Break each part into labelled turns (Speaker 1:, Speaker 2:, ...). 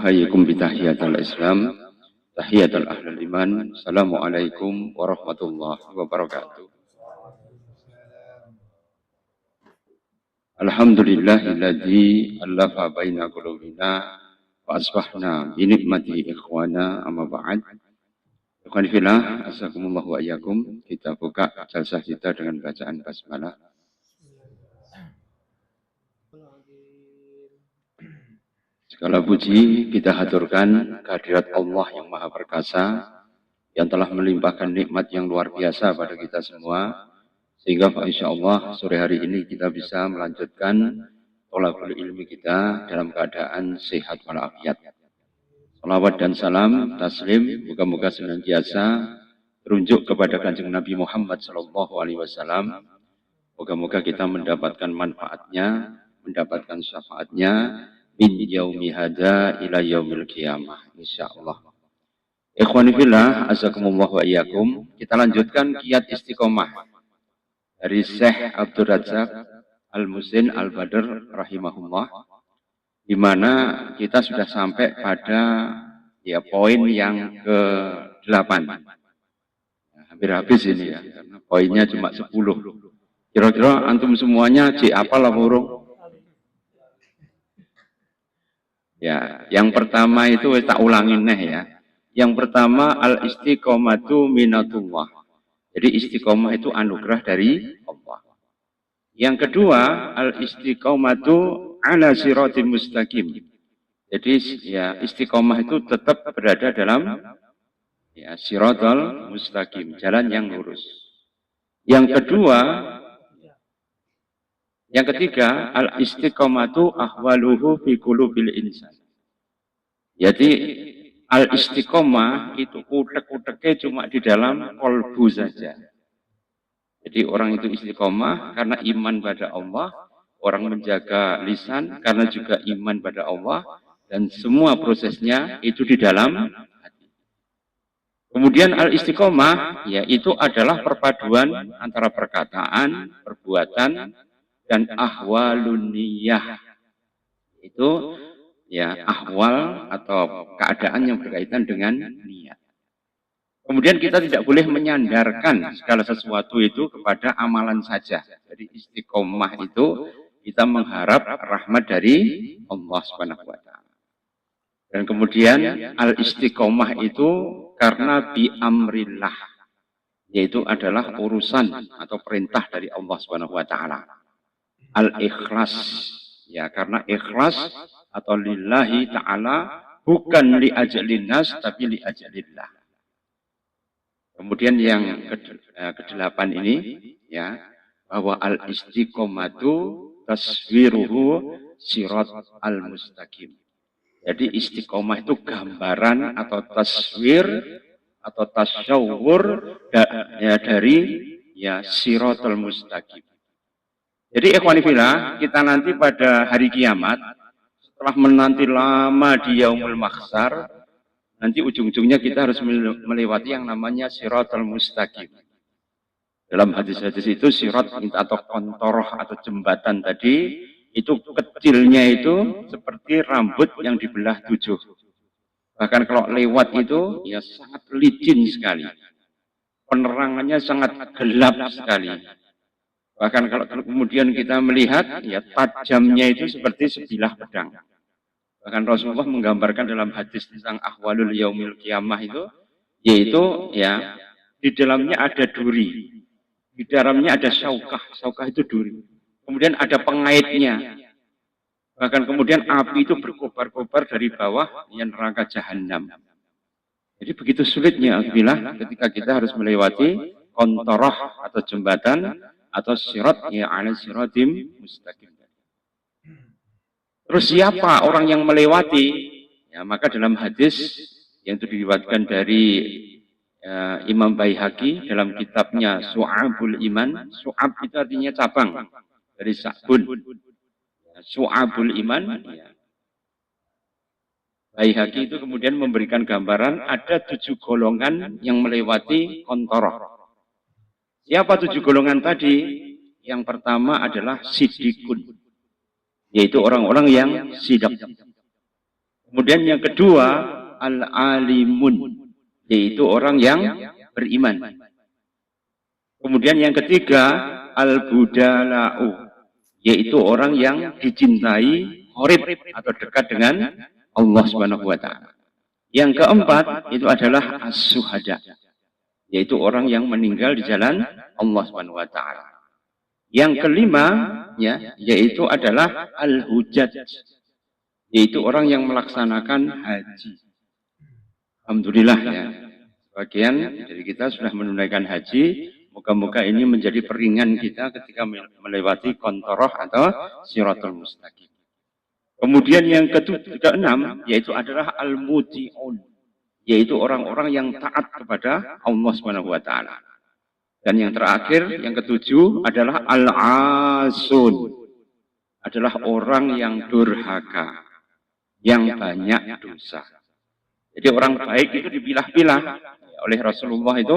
Speaker 1: Nuhayyikum bitahiyatul Islam, tahiyatul ahlul iman. Assalamualaikum warahmatullahi wabarakatuh. Alhamdulillahilladzi allafa baina qulubina wa asbahna bi nikmati ikhwana amma ba'd. Ikhwan fillah, azakumullah wa iyyakum. Kita buka jalsah kita dengan bacaan basmalah. Segala puji kita haturkan kehadirat Allah yang Maha Perkasa yang telah melimpahkan nikmat yang luar biasa pada kita semua, sehingga insyaallah sore hari ini kita bisa melanjutkan thalabul ilmi kita dalam keadaan sehat walafiat. Salawat dan salam taslim moga-moga senantiasa terunjuk kepada Kanjeng Nabi Muhammad SAW. Moga-moga kita mendapatkan manfaatnya, mendapatkan syafaatnya min yaumi hadza ila yaumil qiyamah insyaallah. Ikhwani fillah, azakumullah wa iyyakum. Kita lanjutkan kiat istiqomah dari Syekh Abdul Razak Al-Muhsin Al-Badr rahimahullah, di mana kita sudah sampai pada poin yang ke-8. Hampir habis ini ya, karena poinnya cuma 10. Kira-kira antum semuanya apalah burung? Ya, yang pertama itu tak ulangin ya. Yang pertama al-istiqomatu minatullah. Jadi istiqomah itu anugerah dari Allah. Yang kedua al-istiqomatu ala siratim mustaqim. Jadi ya istiqomah itu tetap berada dalam ya siratal mustaqim, jalan yang lurus. Yang ketiga al-istiqomatu ahwaluhu fi qulubil insan. Jadi al-istiqomah itu utek-uteknya cuma di dalam kolbu saja. Jadi orang itu istiqomah karena iman pada Allah, orang menjaga lisan karena juga iman pada Allah, dan semua prosesnya itu di dalam hati. Kemudian al-istiqomah yaitu adalah perpaduan antara perkataan, perbuatan, dan ahwalun niyah. Itu ya ahwal atau keadaan yang berkaitan dengan niat. Kemudian kita tidak boleh menyandarkan segala sesuatu itu kepada amalan saja. Jadi istiqomah itu kita mengharap rahmat dari Allah Subhanahu wa taala. Dan kemudian al-istiqomah itu karena bi amrillah, yaitu adalah urusan atau perintah dari Allah Subhanahu wa taala. Al-ikhlas, ya karena ikhlas atau lillahi ta'ala, bukan li ajalin nas tapi li ajalillah. Kemudian yang ke-8 ini ya, bahwa al-istiqomatu taswiruhu sirat al-mustaqim. Jadi istiqomah itu gambaran atau taswir atau tasyawur dari ya siratal mustaqim. Jadi ikhwani fillah, kita nanti pada hari kiamat, setelah menanti lama di yaumul mahsyar, nanti ujung-ujungnya kita harus melewati yang namanya siratal mustaqim. Dalam hadis-hadis itu sirat atau kontoroh atau jembatan tadi, itu kecilnya itu seperti rambut yang dibelah 7. Bahkan kalau lewat itu ya sangat licin sekali. Penerangannya sangat gelap sekali. Bahkan kalau kemudian kita melihat, ya tajamnya itu seperti sebilah pedang. Bahkan Rasulullah menggambarkan dalam hadis tentang ahwalul yaumil qiyamah itu, yaitu ya di dalamnya ada duri, di dalamnya ada syaukah itu duri. Kemudian ada pengaitnya. Bahkan kemudian api itu berkobar-kobar dari bawah yang neraka jahanam. Jadi begitu sulitnya alhamdulillah ketika kita harus melewati kontoroh atau jembatan atau sirat ya ala siratim mustaqim. Terus siapa orang yang melewati? Ya, maka dalam hadis yang itu diriwayatkan dari Imam Baihaqi dalam kitabnya Su'abul Iman. Su'ab itu artinya cabang dari Sa'bun. Su'abul Iman. Ya. Baihaqi itu kemudian memberikan gambaran ada 7 golongan yang melewati kontoroh. Siapa 7 golongan tadi? Yang pertama adalah sidikun, yaitu orang-orang yang sidak. Kemudian yang kedua, al-alimun, yaitu orang yang beriman. Kemudian yang ketiga, al-budala'u, yaitu orang yang dicintai, qorib atau dekat dengan Allah Subhanahu wa taala. Yang keempat itu adalah as-suhada, yaitu orang yang meninggal di jalan Allah Subhanahu wa taala. Yang kelima ya, yaitu adalah al-hujjaj, yaitu orang yang melaksanakan haji. Alhamdulillah ya, sebagian dari kita sudah menunaikan haji. Moga-moga ini menjadi peringan kita ketika melewati kontoroh atau siratul mustaqim. Kemudian yang keenam yaitu adalah al-muti'un, yaitu orang-orang yang taat kepada Allah Subhanahu wa taala. Dan yang terakhir, yang ketujuh adalah al-asun, adalah orang yang durhaka, yang banyak dosa. Jadi orang baik itu dipilah-pilah oleh Rasulullah itu,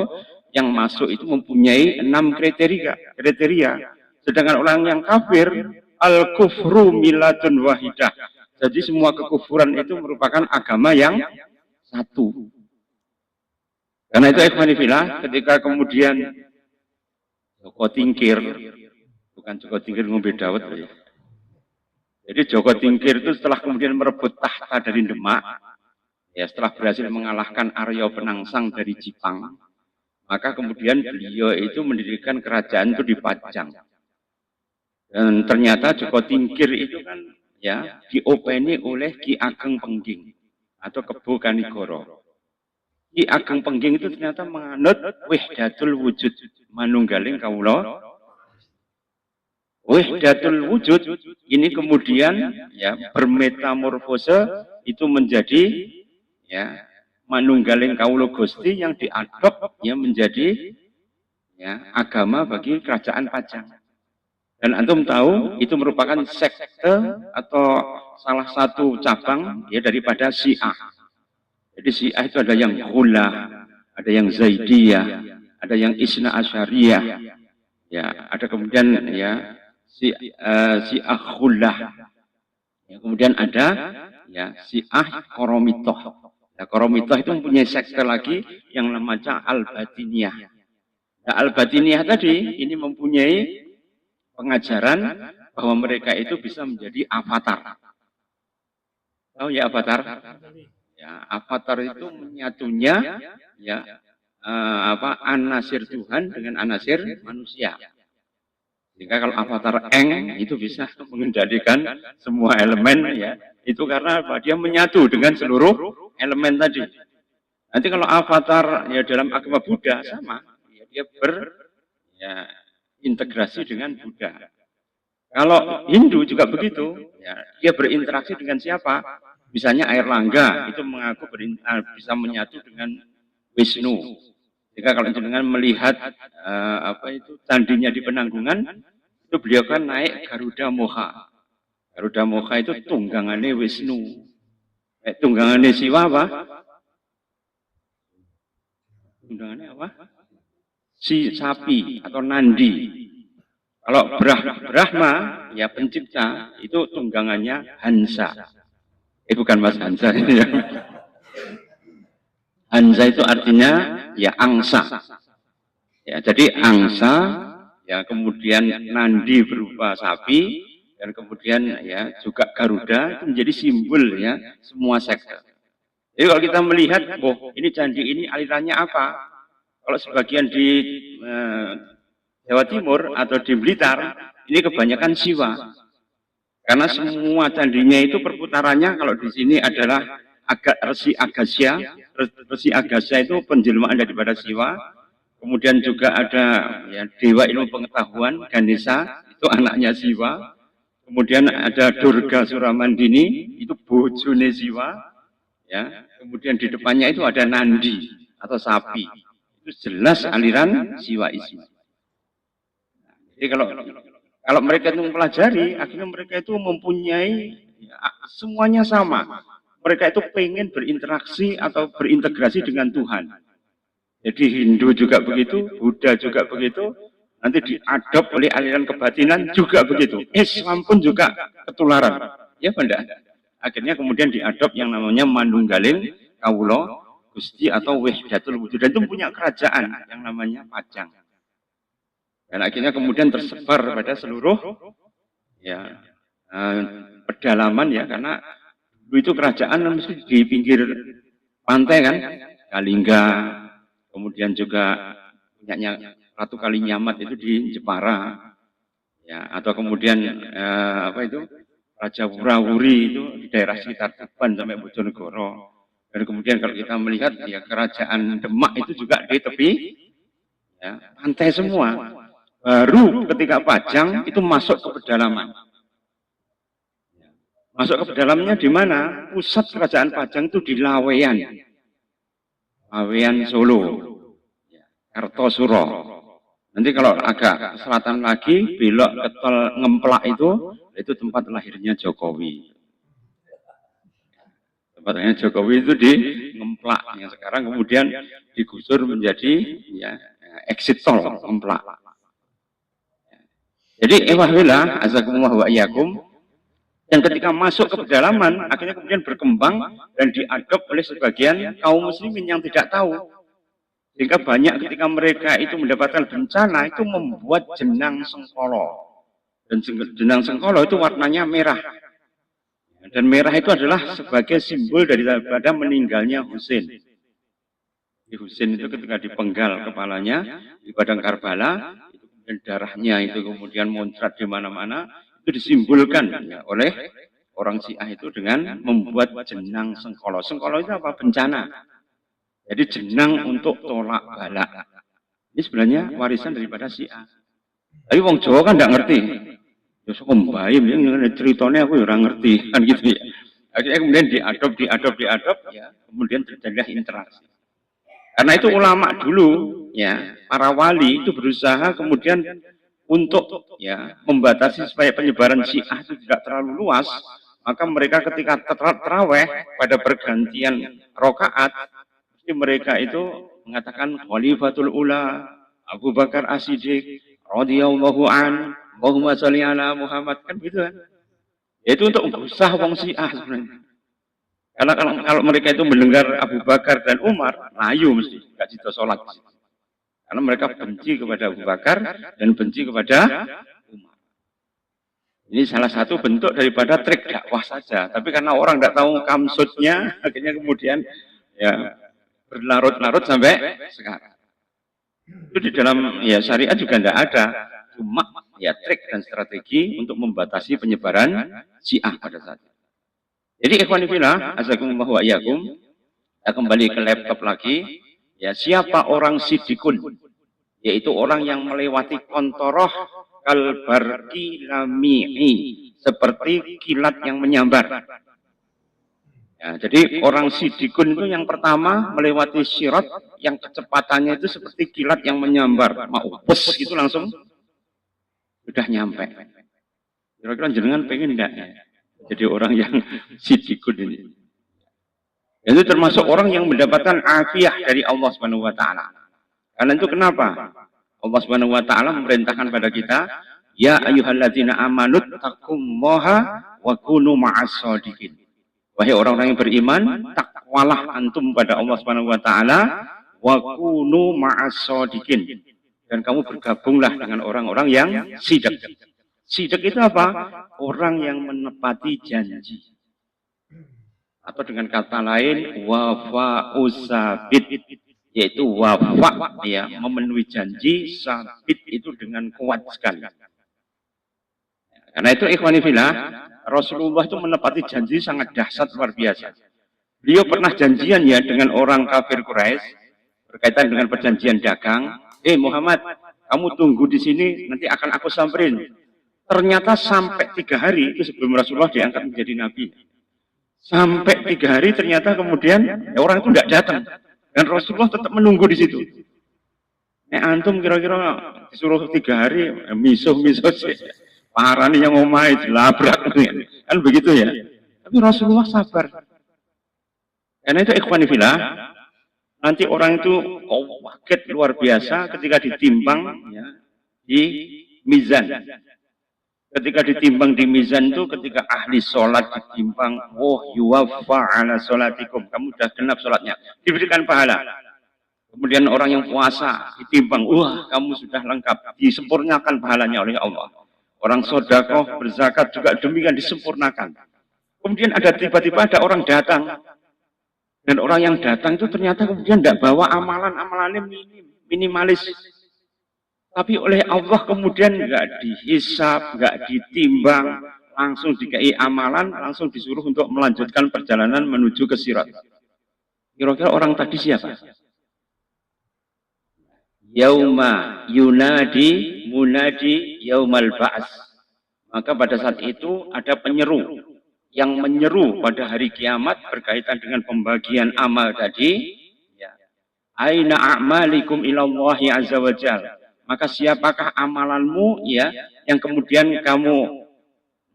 Speaker 1: yang masuk itu mempunyai 6 kriteria. Sedangkan orang yang kafir, al-kufru milatun wahidah. Jadi semua kekufuran itu merupakan agama yang satu. Karena itu ikhwanifillah, ketika kemudian Joko Tingkir, bukan Joko Tingkir ngombe dawet ya. Jadi Joko Tingkir itu setelah kemudian merebut tahta dari Demak, ya setelah berhasil mengalahkan Arya Penangsang dari Jipang, maka kemudian beliau itu mendirikan kerajaan itu di Pajang. Dan ternyata Joko Tingkir itu kan ya diopeni oleh Ki Ageng Pengging atau Kebo Kanigoro. Ki Ageng Pengging itu ternyata menganut wahdatul wujud, manunggaling kawula. Wahdatul wujud ini kemudian ya bermetamorfose itu menjadi ya manunggaling kawula Gusti yang diadop ya menjadi ya agama bagi kerajaan Pajang. Dan antum tahu itu merupakan sekte atau salah satu cabang ya daripada Syiah. Jadi Syiah itu ada yang Hulah, ada yang Zaidiyah, ada yang Isna Asyariyah, ya ada kemudian ya Syiah Hulah, ya, kemudian ada ya Syiah Koromitoh. Nah, Koromitoh itu mempunyai sekte lagi yang namanya Al-Batiniyah. Nah, Al-Batiniyah tadi ini mempunyai pengajaran bahwa mereka itu bisa menjadi avatar. Tahu ya avatar? Ya, avatar itu menyatunya ya anasir Tuhan dengan anasir manusia. Jika kalau avatar Eng itu bisa mengendalikan semua elemen ya, itu karena dia menyatu dengan seluruh elemen tadi. Nanti kalau avatar ya dalam agama Buddha sama, ya, dia integrasi dengan Buddha. Kalau Hindu juga begitu, ya, dia berinteraksi dengan siapa? Misalnya Airlangga itu mengaku bisa menyatu dengan Wisnu. Jika kalau dengan melihat candinya di Penanggungan, itu beliau kan naik Garuda Moha. Garuda Moha itu tunggangannya Wisnu. Tunggangannya Siwa apa? Tunggangannya apa? Si sapi atau Nandi. Kalau Brahma, ya pencipta, itu tunggangannya Hansa. Bukan Mas Hansa. Hansa itu artinya ya angsa. Ya, jadi angsa, ya kemudian Nandi berupa sapi, dan kemudian ya juga Garuda itu menjadi simbol ya semua sekte. Jadi kalau kita melihat, oh ini candi ini alirannya apa? Kalau sebagian di Jawa Timur atau di Blitar, ini kebanyakan Siwa. Karena semua candinya itu perputarannya kalau di sini adalah Resi Agasya. Resi Agasya itu penjelmaan daripada Siwa. Kemudian juga ada ya, Dewa Ilmu Pengetahuan, Ganesha, itu anaknya Siwa. Kemudian ada Durga Suramandini, itu bojone Siwa. Ya. Kemudian di depannya itu ada Nandi atau sapi. Itu jelas aliran Siwaisme. Jadi kalau mereka itu mempelajari, akhirnya mereka itu mempunyai ya, semuanya sama. Mereka itu pengen berinteraksi atau berintegrasi dengan Tuhan. Jadi Hindu juga begitu, Buddha juga begitu, nanti diadop oleh aliran kebatinan juga begitu. Islam pun juga ketularan. Ya benda. Akhirnya kemudian diadop yang namanya Manunggaling Kawula Gusti atau Wahdatul Wujud, dan itu punya kerajaan yang namanya Pajang. Dan akhirnya kemudian tersebar pada seluruh ya pedalaman ya, karena dulu itu kerajaan mesti di pinggir pantai kan, Kalingga, kemudian juga punyanya Ratu Kalinyamat itu di Jepara, ya, atau kemudian apa itu Raja Wurawuri itu di daerah sekitar Tuban sampai Bojonegoro. Dan kemudian kalau kita melihat ya kerajaan Demak itu juga di tepi ya, pantai semua. Baru ketika Pajang itu masuk ke pedalaman. Masuk ke pedalamannya di mana? Pusat kerajaan Pajang itu di Laweyan. Laweyan Solo. Kartosuro. Nanti kalau agak selatan lagi, belok ke tol Ngemplak itu tempat lahirnya Jokowi. Tempat lahirnya Jokowi itu di Ngemplak, yang sekarang kemudian digusur menjadi ya, exit tol Ngemplak. Jadi ewahwila azakumullah wa iyyakum, yang ketika masuk ke pedalaman akhirnya kemudian berkembang dan diadop oleh sebagian kaum muslimin yang tidak tahu. Sehingga banyak ketika mereka itu mendapatkan bencana itu membuat jenang sengkolo. Dan jenang sengkolo itu warnanya merah. Dan merah itu adalah sebagai simbol daripada meninggalnya Husain. Husain itu ketika dipenggal kepalanya di padang Karbala, dan darahnya itu kemudian muncrat di mana-mana, itu disimbolkan ya, oleh orang Syiah itu dengan membuat jenang sengkolo. Sengkolo itu apa? Bencana. Jadi jenang untuk tolak bala. Ini sebenarnya warisan daripada Syiah. Tapi wong Jawa kan tidak ngerti. Ya sok mbayim ya ceritanya aku ora ngerti kan gitu ya. Akhirnya kemudian diadop ya, kemudian terjadilah interaksi. Karena itu ulama dulu ya, para wali itu berusaha kemudian untuk ya membatasi supaya penyebaran Syiah itu tidak terlalu luas, maka mereka ketika tarawih pada pergantian rakaat mesti mereka itu mengatakan Khalifatul Ula Abu Bakar As-Siddiq radhiyallahu an, Allahumma sholli ala Muhammad, kan gitu kan. Itu untuk berusaha wong Syiah sebenarnya. Karena kalau mereka itu mendengar Abu Bakar dan Umar, layu mesti, nggak cita sholat. Karena mereka benci kepada Abu Bakar dan benci kepada Umar. Ini salah satu bentuk daripada trik dakwah saja. Tapi karena orang nggak tahu kamsudnya, akhirnya kemudian ya berlarut-larut sampai sekarang. Itu di dalam ya syariat juga tidak ada. Cuma ya trik dan strategi untuk membatasi penyebaran Syiah pada saat itu. Jadi ikhwan fillah, azakumullah wa iyyakum, kita kembali ke laptop lagi. Ya, siapa orang sidikun? Yaitu orang yang melewati kontoroh kalbarki lami'i, seperti kilat yang menyambar. Ya, jadi orang sidikun itu yang pertama melewati sirat yang kecepatannya itu seperti kilat yang menyambar. Mau pes gitu langsung sudah nyampe. Kira-kira jenengan pengen enggak ya? Jadi orang yang sidikun ini. Dan itu termasuk orang yang mendapatkan afiah dari Allah Subhanahu wa taala. Karena itu kenapa? Allah Subhanahu wa taala memerintahkan pada kita, ya ayyuhalladzina amanu taqullaha wa kunu ma'as-shadiqin. Wahai orang-orang yang beriman, takwalah antum pada Allah Subhanahu wa taala wa kunu ma'as-shadiqin. Dan kamu bergabunglah dengan orang-orang yang sidik. Sidik itu apa? Orang yang menepati janji. Atau dengan kata lain, wafa usabit, yaitu wafa ya, memenuhi janji, sabit itu dengan kuat sekali. Karena itu ikhwani fillah, Rasulullah itu menepati janji sangat dahsyat luar biasa. Beliau pernah janjian ya dengan orang kafir Quraisy berkaitan dengan perjanjian dagang. Muhammad, kamu tunggu di sini, nanti akan aku samperin. Ternyata sampai 3 hari itu sebelum Rasulullah diangkat menjadi nabi. Sampai 3 hari ternyata kemudian orang itu tidak datang. Dan Rasulullah tetap menunggu di situ. Antum kira-kira disuruh 3 hari, misuh-misuh sih. Parah nih yang ngomai, dilabrak. Kan begitu ya. Tapi Rasulullah sabar. Karena itu ikhwani fillah, nanti orang itu kaget luar biasa ketika ditimbang ya, di mizan. Ketika ditimbang di mizan itu, ketika ahli sholat ditimbang, oh yuwaffa ala sholatikum, kamu sudah genap sholatnya, diberikan pahala. Kemudian orang yang puasa ditimbang, wah kamu sudah lengkap, disempurnakan pahalanya oleh Allah. Orang sodakoh berzakat juga demikian disempurnakan. Kemudian ada tiba-tiba ada orang datang, dan orang yang datang itu ternyata kemudian tidak bawa amalan-amalannya minimalis. Tapi oleh Allah kemudian nggak dihisab, nggak ditimbang, langsung dikai amalan, langsung disuruh untuk melanjutkan perjalanan menuju ke Sirat. Kira-kira orang tadi siapa? Yauma yunadi munadi yaumal ba'as. Maka pada saat itu ada penyeru yang menyeru pada hari kiamat berkaitan dengan pembagian amal tadi. Ya. Aina a'malikum ilallahi azza wa jalla. Maka siapakah amalanmu ya yang kemudian kamu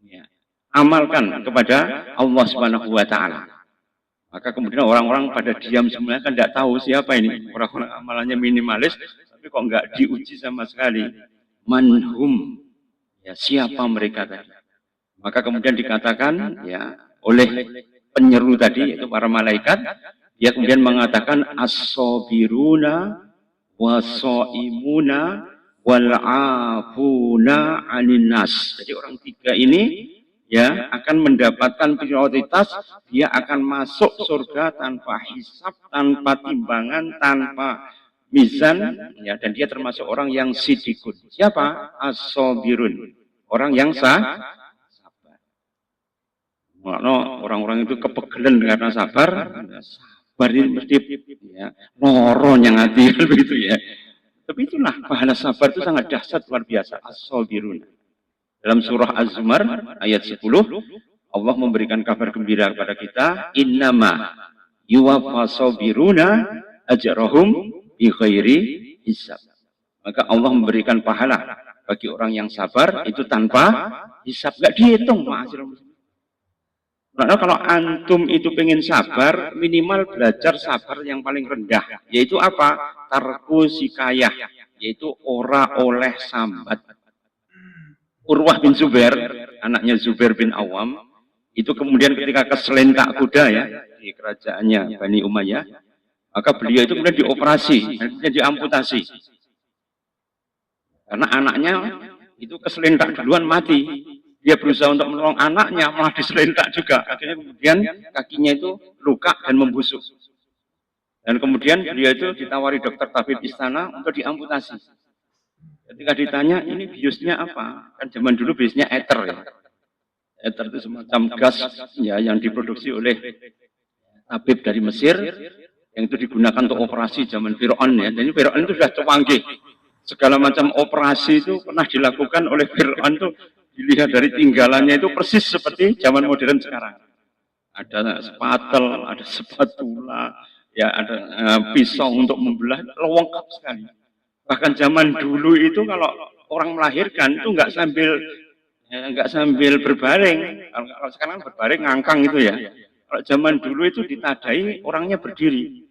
Speaker 1: ya, amalkan kepada Allah Subhanahu wa taala. Maka kemudian orang-orang pada diam semuanya kan tidak tahu siapa ini. Orang-orang amalannya minimalis tapi kok enggak diuji sama sekali. Manhum. Ya, siapa mereka tadi? Maka kemudian dikatakan ya oleh penyeru tadi yaitu para malaikat, dia kemudian mengatakan as-sabiruna wasoimuna wal'afuna aninas. Jadi orang tiga ini ya akan mendapatkan prioritas, dia akan masuk surga tanpa hisab, tanpa timbangan, tanpa mizan, ya, dan dia termasuk orang yang sidikun. Siapa? As-sabirun. Orang yang sabar. Orang-orang itu kepegelan karena sabar ini mesti ya, loronya hati begitu ya. Tapi itulah pahala sabar itu sangat dahsyat luar biasa. As-sabirun. Dalam surah Az-Zumar ayat 10 Allah memberikan kabar gembira kepada kita, innama yuwaffas sabiruna ajrahum bi ghairi hisab. Maka Allah memberikan pahala bagi orang yang sabar itu tanpa hisab, enggak dihitung. Karena kalau antum itu pengen sabar, minimal belajar sabar yang paling rendah. Yaitu apa? Tarku sikayah. Yaitu ora oleh sambat. Urwah bin Zubair, anaknya Zubair bin Awam, itu kemudian ketika keselentak kuda ya, di kerajaannya Bani Umayyah, maka beliau itu kemudian dioperasi, dan diamputasi. Karena anaknya itu keselentak duluan mati. Dia berusaha untuk menolong anaknya, malah diselentak juga. Akhirnya kemudian kakinya itu luka dan membusuk. Dan kemudian beliau itu ditawari dokter tabib istana untuk diamputasi. Ketika ditanya, ini biusnya apa? Kan zaman dulu biusnya ether ya. Ether itu semacam gas ya, yang diproduksi oleh tabib dari Mesir, yang itu digunakan untuk operasi zaman Fir'aun ya. Dan Fir'aun itu sudah canggih. Segala macam operasi itu pernah dilakukan oleh Fir'aun itu. Dilihat dari tinggalannya itu persis seperti zaman modern sekarang. Ada spatel, ada spatula, ya ada pisau untuk membelah, lengkap sekali. Bahkan zaman dulu itu kalau orang melahirkan itu nggak sambil berbaring. Kalau sekarang berbaring ngangkang itu ya. Kalau zaman dulu itu ditadai orangnya berdiri.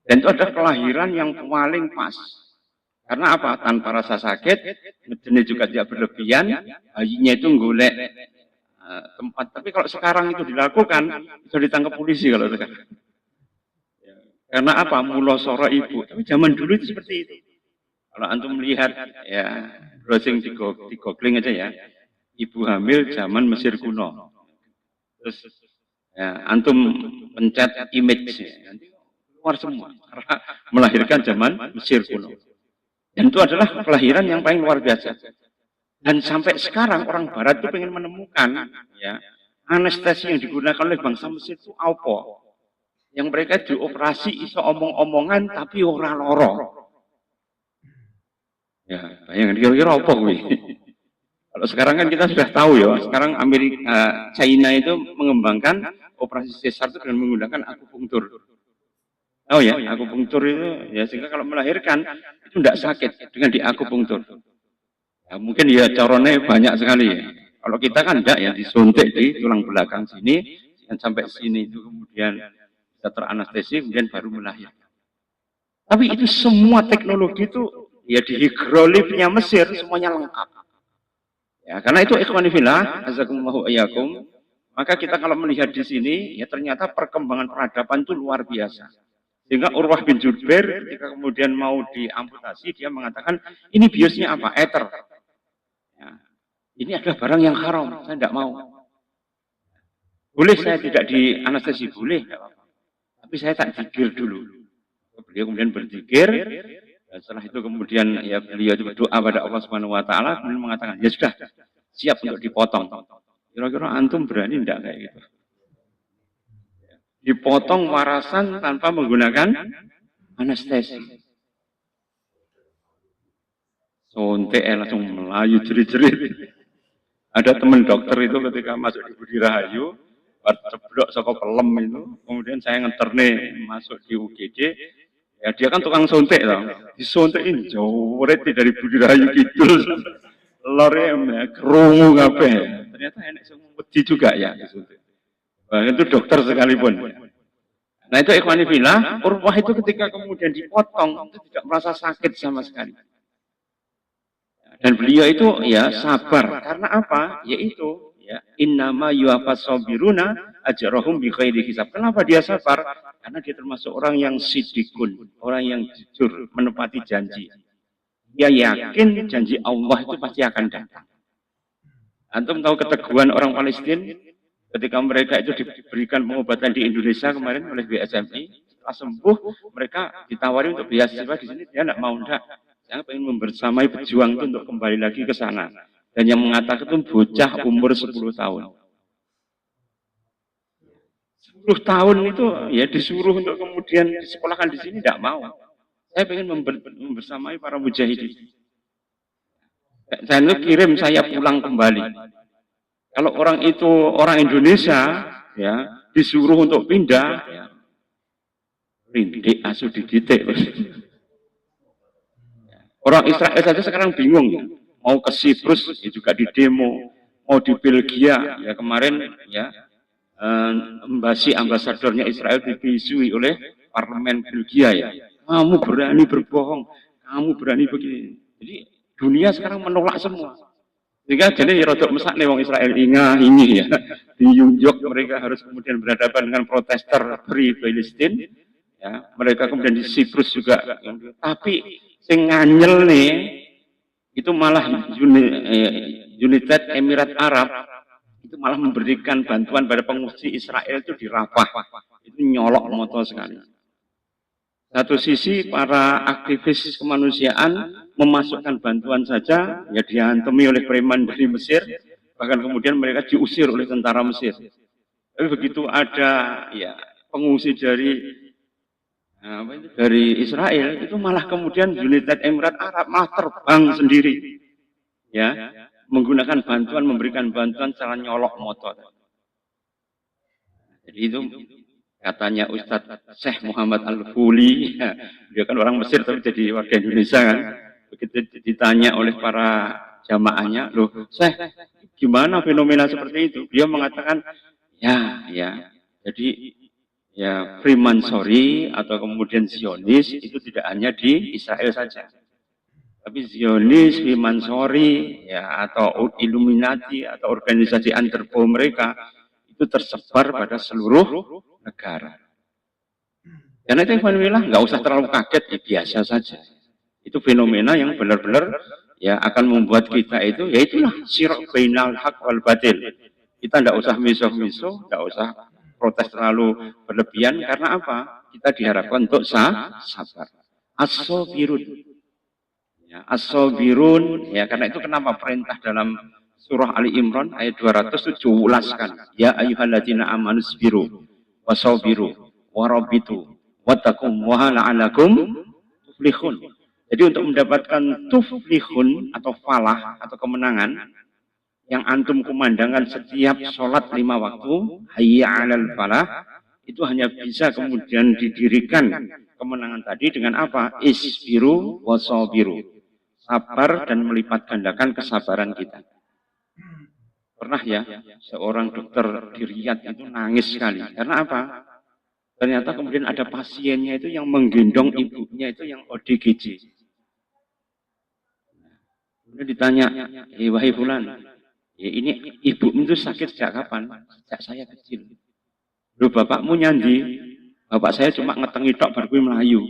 Speaker 1: Dan itu ada kelahiran yang paling pas. Karena apa? Tanpa rasa sakit, jenis juga tidak berlebihan, bayinya itu golek tempat. Tapi kalau sekarang itu dilakukan, bisa ditangkap polisi kalau sekarang. Karena apa? Mulosoro ibu. Tapi zaman dulu itu seperti itu. Kalau antum melihat, ya browsing di googling aja ya, ibu hamil zaman Mesir kuno. Terus ya, antum pencet image, nanti keluar semua. Karena melahirkan zaman Mesir kuno. Dan itu adalah kelahiran yang paling luar biasa. Dan sampai sekarang orang Barat itu pengen menemukan ya anestesi yang digunakan oleh bangsa Mesir itu apa? Yang mereka dioperasi iso omong-omongan tapi ora loro. Ya, bayangkan kira-kira apa kuwi? Kalau sekarang kan kita sudah tahu ya, sekarang Amerika, China itu mengembangkan operasi sesar itu dengan menggunakan akupunktur. Oh ya, akupunktur itu ya sehingga kalau melahirkan itu tidak sakit dengan diakupunktur. Ya, mungkin ya caranya banyak sekali ya. Kalau kita kan tidak ya disuntik di tulang belakang sini dan sampai sini itu kemudian bisa teranestesi kemudian baru melahirkan. Tapi itu semua teknologi itu ya di hidrolifnya Mesir semuanya lengkap. Ya, karena itu ikhwani fillah, azakumullahu iyyakum. Maka kita kalau melihat di sini, ya ternyata perkembangan peradaban itu luar biasa. Sehingga Urwah bin Jubair ketika kemudian mau diamputasi, dia mengatakan, ini biosnya apa? Ether. Ya, ini adalah barang yang haram, saya tidak mau. Boleh saya tidak di anestesi? Boleh, tapi saya tak zikir dulu. Beliau kemudian berzikir, dan setelah itu kemudian ya beliau berdoa pada Allah Subhanahu Wa Taala, kemudian mengatakan, ya sudah, siap untuk dipotong. Kira-kira antum berani tidak kayak gitu? Dipotong warasan tanpa menggunakan anestesi. Sontek langsung melayu jerit-jerit. Ada teman dokter itu ketika masuk di Budi Rahayu, ceblok saka pelem itu, kemudian saya ngenterne masuk di UGD, ya dia kan tukang sontek loh, disontekin joret dari Budi Rahayu gitu, lornya kerungu kabeh, ternyata enak semua wedi juga ya disuntik. Bahkan itu dokter sekalipun. Nah itu ikhwani fillah, Urwah itu ketika kemudian dipotong itu tidak merasa sakit sama sekali. Dan beliau itu ya sabar. Karena apa? Yaitu ya innama yuwafas sabiruna ajrahum bi ghairi hisab. Kenapa dia sabar? Karena dia termasuk orang yang sidikun, orang yang jujur, menepati janji. Dia yakin janji Allah itu pasti akan datang. Antum tahu keteguhan orang Palestina ketika mereka itu diberikan pengobatan di Indonesia kemarin oleh BSMI, setelah sembuh mereka ditawari untuk beasiswa di sini, dia tidak mau, enggak. Saya ingin membersamai pejuang itu untuk kembali lagi ke sana. Dan yang mengatakan itu bocah umur 10 tahun. 10 tahun itu ya disuruh untuk kemudian disekolahkan di sini, tidak mau. Saya ingin membersamai para mujahidin. Saya itu kirim saya pulang kembali. Kalau orang itu orang Indonesia, ya disuruh untuk pindah, ya, rindik asu dididik. Orang Israel saja sekarang bingung, mau ke Siprus ya juga di demo, mau di Belgia ya kemarin ya ambasadornya Israel dibisui oleh parlemen Belgia ya. Kamu berani berbohong, kamu berani begini. Jadi dunia sekarang menolak semua. Sehingga jadi rodok mesak nih wong Israel ini ya. Di New York mereka harus kemudian berhadapan dengan protester Free Palestine. Ya, mereka kemudian di Siprus juga. Tapi sing nganyel nih itu malah United Emirat Arab itu malah memberikan bantuan pada pengungsi Israel itu di Rafah. Itu nyolok moto sekali. Satu sisi para aktivis kemanusiaan memasukkan bantuan saja ya dihantemi oleh preman dari Mesir, bahkan kemudian mereka diusir oleh tentara Mesir. Tapi begitu ada ya pengungsi dari Israel itu malah kemudian United Emirat Arab malah terbang sendiri ya menggunakan bantuan, memberikan bantuan secara nyolok motor. Jadi itu katanya Ustadz Syekh Muhammad Al-Fuli, ya, dia kan orang Mesir tapi jadi warga Indonesia kan. Begitu ditanya oleh para jamaahnya, loh Syekh gimana fenomena seperti itu? Dia mengatakan ya jadi ya Freemansori atau kemudian Zionis itu tidak hanya di Israel saja, tapi Zionis, Freemansori ya atau Illuminati atau organisasi underpo mereka itu tersebar pada seluruh negara. Karena itu alhamdulillah nggak usah terlalu kaget, ya biasa saja. Itu fenomena yang benar-benar ya akan membuat kita itu, ya itulah sirok bainal haq wal batil. Kita tidak usah miso-miso, tidak usah protes terlalu berlebihan, karena apa? Kita diharapkan untuk sabar. As-sabirun. Ya, as-sabirun, ya karena itu kenapa perintah dalam surah Ali Imran ayat 217 kan. Ya ayyuhalladzina amanu sabiru wasabiru warabitu wattaqum wa la'alakum tuflihun. Jadi untuk mendapatkan tuflihun atau falah atau kemenangan yang antum kumandangkan setiap sholat 5 waktu, hayya 'alal falah, itu hanya bisa kemudian didirikan kemenangan tadi dengan apa? Isbiru wasabiru. Sabar dan melipat gandakan kesabaran kita. Pernah ya, seorang dokter di Riyadh itu nangis sekali. Karena apa? Ternyata kemudian ada pasiennya itu yang menggendong ibunya itu yang ODGJ. Kemudian ditanya, wahai fulan, Ya, ini ibu itu sakit sejak kapan? Sejak saya kecil. Loh bapakmu nyandi? Bapak saya cuma ngetengi tok baru melayu.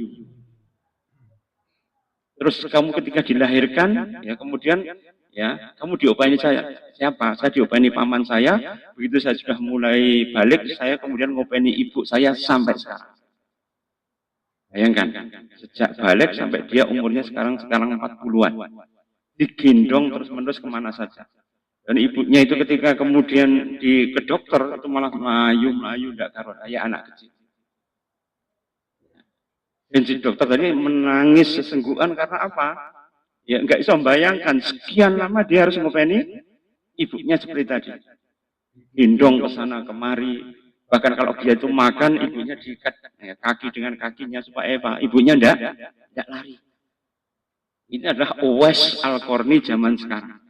Speaker 1: Terus kamu ketika dilahirkan, ya kemudian ya kamu diopani saya. Siapa? Saya diopani paman saya. Begitu saya sudah mulai balik, saya kemudian ngopeni ibu saya sampai sekarang. Bayangkan, sejak balik sampai dia umurnya sekarang 40-an. Digendong terus-menerus kemana saja. Dan ibunya itu ketika kemudian ke dokter, itu malah melayu, tidak karuan, kayak anak kecil. Dan si dokter tadi menangis sesenggukan karena apa? Ya nggak bisa membayangkan sekian lama dia harus ngopeni ibunya seperti tadi. Gendong ke sana kemari. Bahkan kalau dia itu makan, ibunya diikat ya, kaki dengan kakinya supaya apa? Ibunya enggak lari. Ini adalah Uwais Al-Qarni zaman sekarang.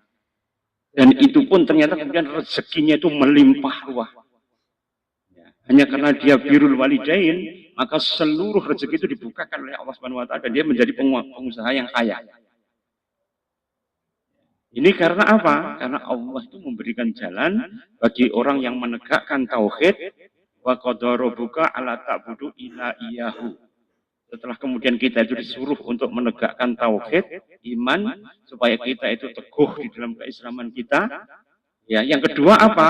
Speaker 1: Dan itu pun ternyata kemudian rezekinya itu melimpah ruah. Hanya karena dia birrul walidain, maka seluruh rezeki itu dibukakan oleh Allah Subhanahu wa taala dan dia menjadi pengusaha yang kaya. Ini karena apa? Karena Allah itu memberikan jalan bagi orang yang menegakkan tauhid wa qadara rabbuka alla ta'budu illa iyyahu. Setelah kemudian kita itu disuruh untuk menegakkan tauhid, iman, supaya kita itu teguh di dalam keislaman kita. Ya, yang kedua apa?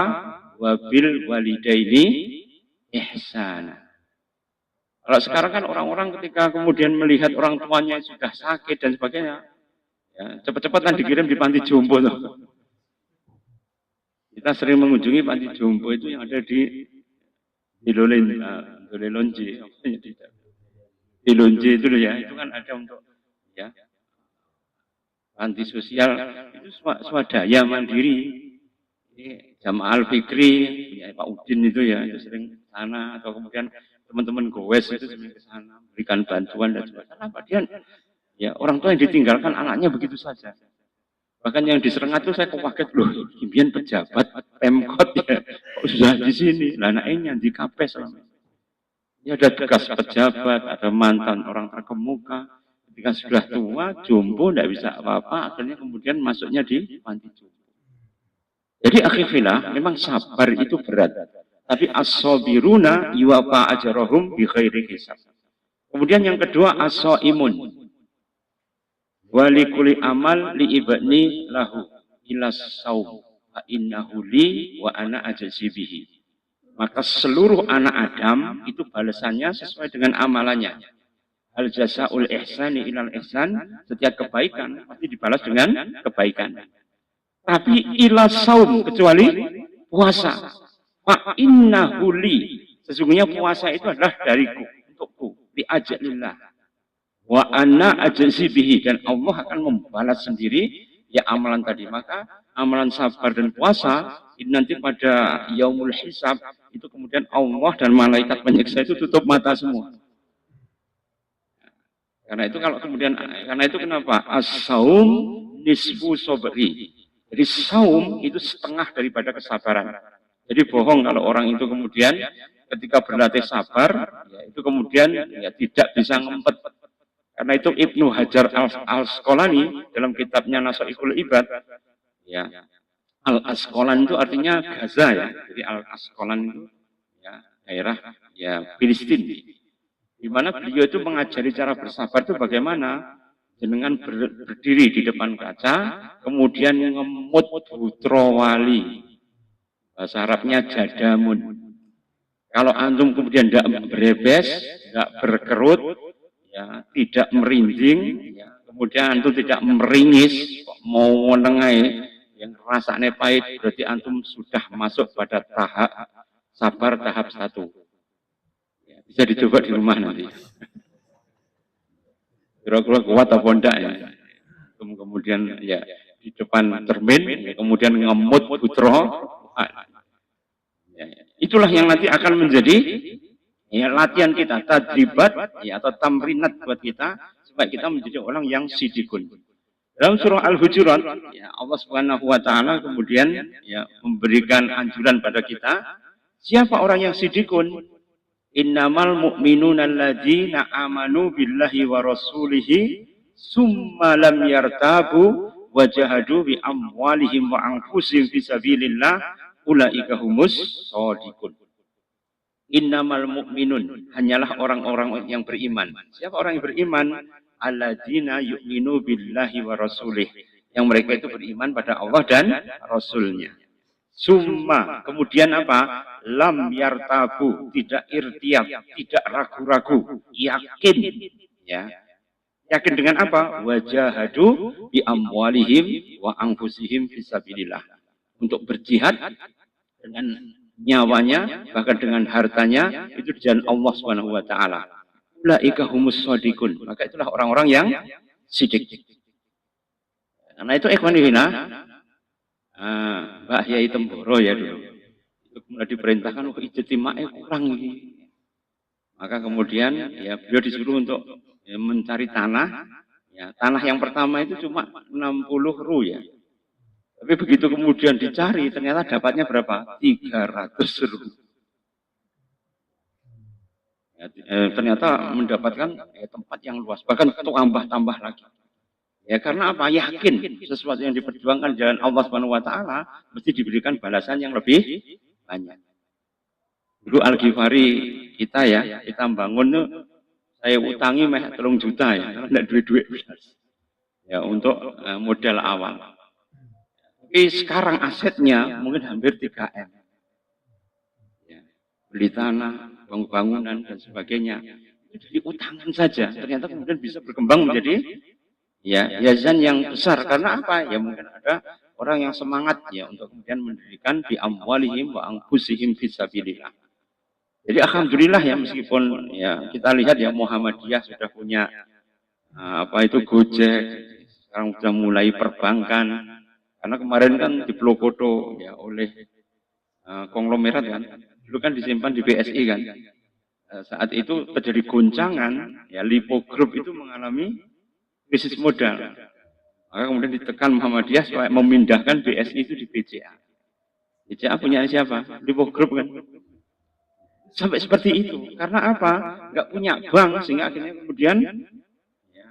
Speaker 1: Wabil walidaini ihsana. Kalau sekarang kan orang-orang ketika kemudian melihat orang tuanya sudah sakit dan sebagainya, ya, cepat-cepatan dikirim di panti jompo. Kita sering mengunjungi panti jompo itu yang ada di Lolonji. Di Lonje itu loh ya, itu kan ada untuk ya panti sosial itu swadaya mandiri. Jamaah Al-Fikri, ya, Pak Udin itu ya, itu sering ke sana, atau kemudian teman-teman Gowes itu sering ke sana, berikan bantuan dan sebagainya. Kenapa dia, ya orang tua yang ditinggalkan anaknya begitu saja. Bahkan yang di Serengat itu saya kaget loh, impian pejabat Pemkot ya, kok sudah di sini, lah anaknya di Kapes selama ini. Ya ada bekas pejabat, ada mantan orang terkemuka, ketika sudah tua, jompo, tidak bisa apa-apa, akhirnya kemudian masuknya di panti jompo. Jadi akhirnya memang sabar itu berat. Tapi as-sabiruna yuwafa ajrahum bi khairi hisab. Kemudian yang kedua as-saimun. Wa likulli amal li ibni lahu ila saum fa innahu li wa ana ajzi bihi. Maka seluruh anak Adam itu balasannya sesuai dengan amalannya. Al jazaul ihsani ilal ihsan, setiap kebaikan pasti dibalas dengan kebaikan. Tapi ila saum, kecuali puasa. Fa innahu li, sesungguhnya puasa itu adalah dariku, untukku, li ajalillah. Wa anna ajzi bihi, dan Allah akan membalas sendiri ya amalan tadi. Maka amalan sabar dan puasa ini nanti pada yaumul hisab itu kemudian Allah dan malaikat penyiksa itu tutup mata semua. Karena itu kalau kemudian, karena itu kenapa? As-saum nisfu sabri. Jadi saum itu setengah daripada kesabaran. Jadi bohong kalau orang itu kemudian ketika berlatih sabar, ya itu kemudian ya tidak bisa ngempet. Karena itu Ibnu Hajar al-Asqalani dalam kitabnya Nasaihul Ibad, ya Al-Asqalan itu artinya Gaza ya. Jadi Al-Asqalan itu ya daerah ya Filistin. Di mana beliau itu mengajari cara bersabar itu bagaimana? Jenengan berdiri di depan kaca, kemudian ngemut putra wali. Bahasa Arabnya jadamun. Kalau antum kemudian tidak berebes, tidak berkerut, ya, tidak merinding, ya, kemudian antum tidak meringis, mau menengai, yang rasanya pahit, berarti antum sudah masuk pada tahap sabar tahap 1. Ya, bisa dicoba di rumah nanti. Kira-kira kuat atau enggak ya. Kemudian ya di depan cermin, ya, kemudian ngemut putra. Ya, itulah yang nanti akan menjadi ya, latihan kita, tadribat ya, atau tamrinat buat kita supaya kita menjadi orang yang sidikun. Dalam surah Al-Hujurat, ya, Allah Subhanahu wa taala kemudian ya memberikan anjuran pada kita, siapa orang yang sidikun? Innamal mu'minuna alladzina amanu billahi wa rasulihi summa lam yartabu wajahadu bi amwalihim wa anfusihim fisabilillah ulaika humus shadiqun. Innamal mu'minun, hanyalah orang-orang yang beriman. Siapa orang yang beriman? Alladzina yu'minu billahi wa rasulih. Yang mereka itu beriman pada Allah dan Rasulnya. Summa, kemudian apa? Lam yartabu, tidak irtiab, tidak ragu-ragu, yakin. Ya. Yakin dengan apa? Wajahadu bi amwalihim wa anfusihim fisabilillah. Untuk berjihad dengan nyawanya, bahkan dengan hartanya, itu di jalan Allah Subhanahu wa taala. Ulaika humus shadiqun. Maka itulah orang-orang yang sidik. Karena itu ikhwanifina, Mbak Yai Temboro ya dulu. Itu kemudian diperintahkan untuk ijtimai kurang ini. Maka kemudian ya beliau disuruh untuk ya, mencari tanah. Ya, tanah yang pertama itu cuma 60 ru ya. Tapi begitu kemudian dicari, ternyata dapatnya berapa? 300 ru. Ya, ternyata mendapatkan ya, tempat yang luas, bahkan tambah-tambah lagi. Ya karena apa? Yakin sesuatu yang diperjuangkan jalan Allah Subhanahu wa taala mesti diberikan balasan yang lebih banyak. Dulu Al-Ghifari kita ya, kita bangun tuh saya utangi 3 juta ya, karena enggak duit-duit ya untuk modal awal. Tapi sekarang asetnya mungkin hampir 3M. Ya, beli tanah, bangunan dan sebagainya. Itu dari utangan saja. Ternyata kemudian bisa berkembang menjadi ya yayasan yang besar. Karena apa? Ya mungkin ada orang yang semangat ya untuk kemudian mendirikan bi amwalihim wa anfusihim fisabilillah. Jadi alhamdulillah ya meskipun ya kita lihat ya Muhammadiyah sudah punya apa itu Gojek, sekarang sudah mulai perbankan. Karena kemarin kan diplokoto ya oleh konglomerat kan, dulu kan disimpan di BSI kan. Saat itu terjadi goncangan, ya Lipo Group itu mengalami krisis modal. Maka kemudian ditekan Muhammadiyah supaya memindahkan BSI itu di BCA. BCA punya siapa? Lipo Group kan. Sampai seperti itu. Karena apa? Enggak punya bank sehingga akhirnya kemudian ya,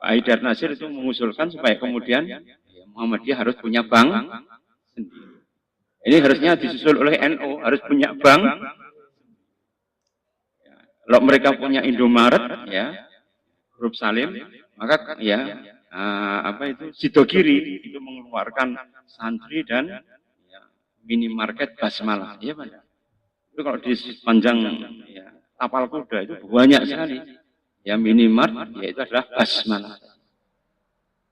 Speaker 1: Pak Haidar Nasir itu mengusulkan supaya kemudian Muhammadiyah harus punya bank sendiri. Ini harusnya disusul oleh NU, harus punya bank. Ya, kalau mereka punya Indomaret, ya, Grup Salim, maka ya apa itu Sidogiri itu mengeluarkan santri dan ya, minimarket basmalah, ya Pak. Itu kalau di sepanjang ya, tapal kuda itu banyak sekali. Ya minimart, yaitu adalah basmalah.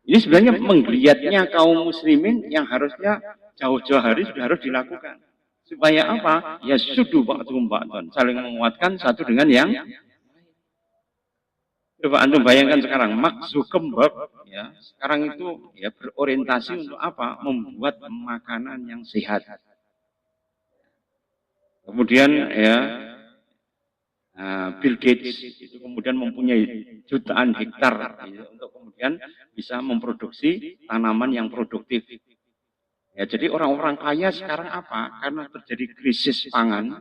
Speaker 1: Ini sebenarnya menggeliatnya kaum muslimin yang harusnya jauh-jauh hari sudah harus dilakukan. Supaya apa? Ya sudu ba'dhum ba'dhan, saling menguatkan satu dengan yang lain. Coba antum bayangkan sekarang Mark Zuckerberg ya, sekarang itu ya berorientasi untuk apa? Membuat makanan yang sehat. Kemudian ya Bill Gates itu kemudian mempunyai jutaan hektar ya, untuk kemudian bisa memproduksi tanaman yang produktif. Ya, jadi orang-orang kaya sekarang apa? Karena terjadi krisis pangan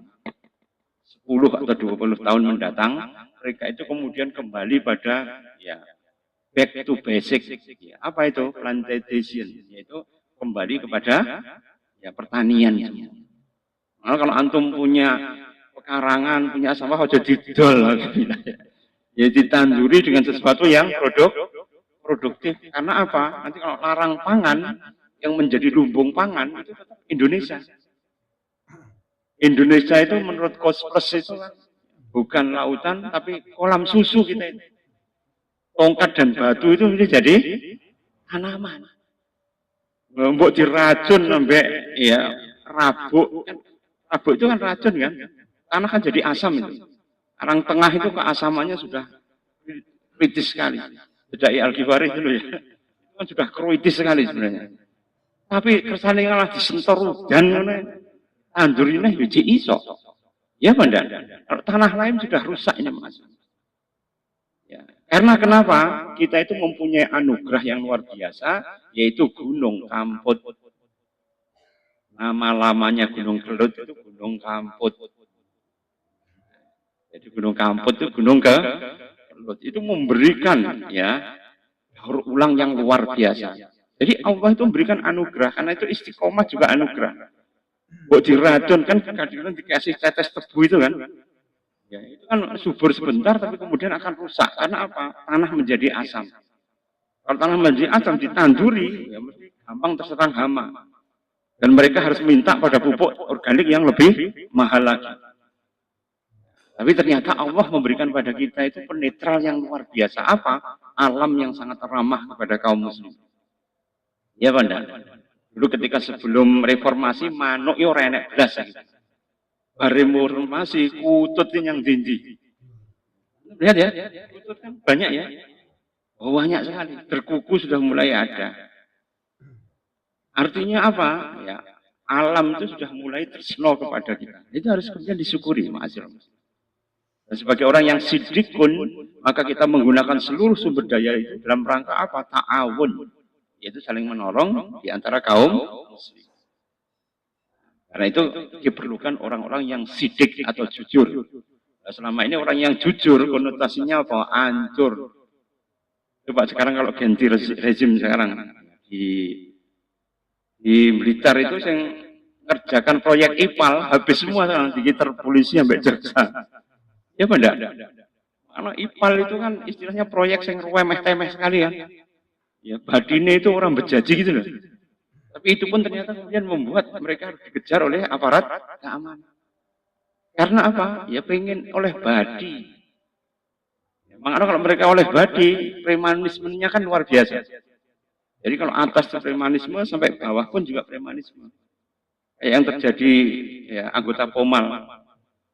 Speaker 1: 10 atau 20 tahun mendatang, mereka itu kemudian kembali pada ya back to basic. Ya, apa itu? Plantation, yaitu kembali kepada ya pertanian. Nah, kalau antum punya pekarangan, punya sawah aja didol. Ya ditanduri dengan sesuatu yang produktif. Karena apa? Nanti kalau larang pangan, yang menjadi lumbung pangan itu tetap Indonesia. Indonesia itu menurut Kosplus itu bukan lautan, tapi kolam susu kita itu. Tongkat dan batu itu jadi tanaman. Mbok diracun sampai ya rabuk. Rabuk itu kan racun kan? Tanah kan jadi asam itu. Arang tengah itu keasamannya sudah kritis sekali. Bedai Al-Ghifari dulu ya. Itu kan sudah kritis sekali sebenarnya. Tapi kersane malah disentor udan ngono. Tandur ini biji iso. Ya benda. Kalau tanah lain sudah rusak ini Mas. Ya. Karena kenapa? Kita itu mempunyai anugerah yang luar biasa, yaitu Gunung Kamput. Nama lamanya Gunung Kelut itu Gunung Kamput. Jadi Gunung Kamput itu Gunung Kelut itu memberikan ya daur ulang yang luar biasa. Jadi Allah itu memberikan anugerah, karena itu istiqomah juga anugerah. Buat diracun kan kadang-kadang dikasih tetes tebu itu kan. Ya, itu kan subur sebentar tapi kemudian akan rusak. Karena apa? Tanah menjadi asam. Kalau tanah menjadi asam ditanduri, ya mesti gampang terserang hama. Dan mereka harus minta pada pupuk organik yang lebih mahal lagi. Tapi ternyata Allah memberikan pada kita itu penetral yang luar biasa. Apa? Alam yang sangat ramah kepada kaum muslim. Ya Banda. Dulu ketika sebelum reformasi, manuk yo renek belas. Reformasi kutut yang dindi. Lihat ya, kutut kan banyak ya. Oh, banyak sekali. Terkuku sudah mulai ada. Artinya apa? Ya, alam itu sudah mulai terselo kepada kita. Itu harus kemudian disyukuri, ma'asyiral. Dan sebagai orang yang sidik pun, maka kita menggunakan seluruh sumber daya itu dalam rangka apa? Ta'awun. Yaitu saling menolong di antara kaum muslim. Karena itu diperlukan orang-orang yang sidik atau jujur. Nah, selama ini orang yang jujur konotasinya apa? Hancur. Coba sekarang kalau ganti rezim sekarang di Blitar itu yang kerjakan proyek IPAL habis semua sekarang digitar polisi sampai jaksa. Ya benda. Karena IPAL itu kan istilahnya proyek yang remeh-temeh sekali ya. Ya badine itu orang berjanji gitu loh. Tapi itu pun ternyata kemudian membuat mereka harus dikejar oleh aparat keamanan. Karena apa? Ya pengen oleh badi. Makanya kalau mereka oleh badi, premanismenya kan luar biasa. Jadi kalau atas itu premanisme sampai bawah pun juga premanisme. Kayak yang terjadi ya, anggota Pomal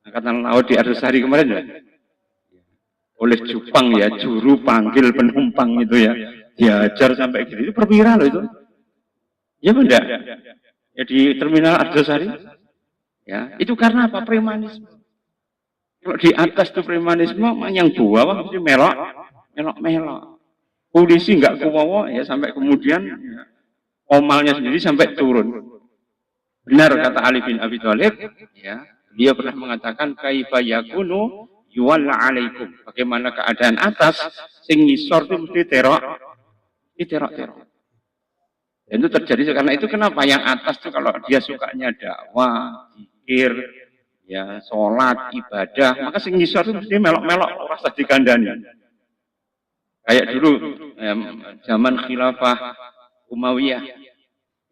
Speaker 1: Angkatan Laut di Ardesari kemarin ya. Oleh Jupang ya, juru panggil penumpang itu ya. Diajar sampai gitu. Itu perwira loh itu. Ya benda. Ya di terminal Ardesari. Ya, itu karena apa? Premanisme. Kalau di atas itu premanisme, yang bawah mesti melok. Polisi nggak kuwawa ya sampai kemudian ya, omalnya sendiri sampai turun. Benar kata Ali bin Abi Thalib, ya, dia pernah mengatakan kaifa yakunu yuwalla alaikum. Bagaimana keadaan atas sing ngisor itu mesti terok. Dan itu terjadi karena itu kenapa yang atas itu kalau dia sukanya dakwah, zikir, ya sholat, ibadah, maka sing ngisor itu mesti melok-melok rasa dikandani. Kayak dulu zaman khilafah Umayyah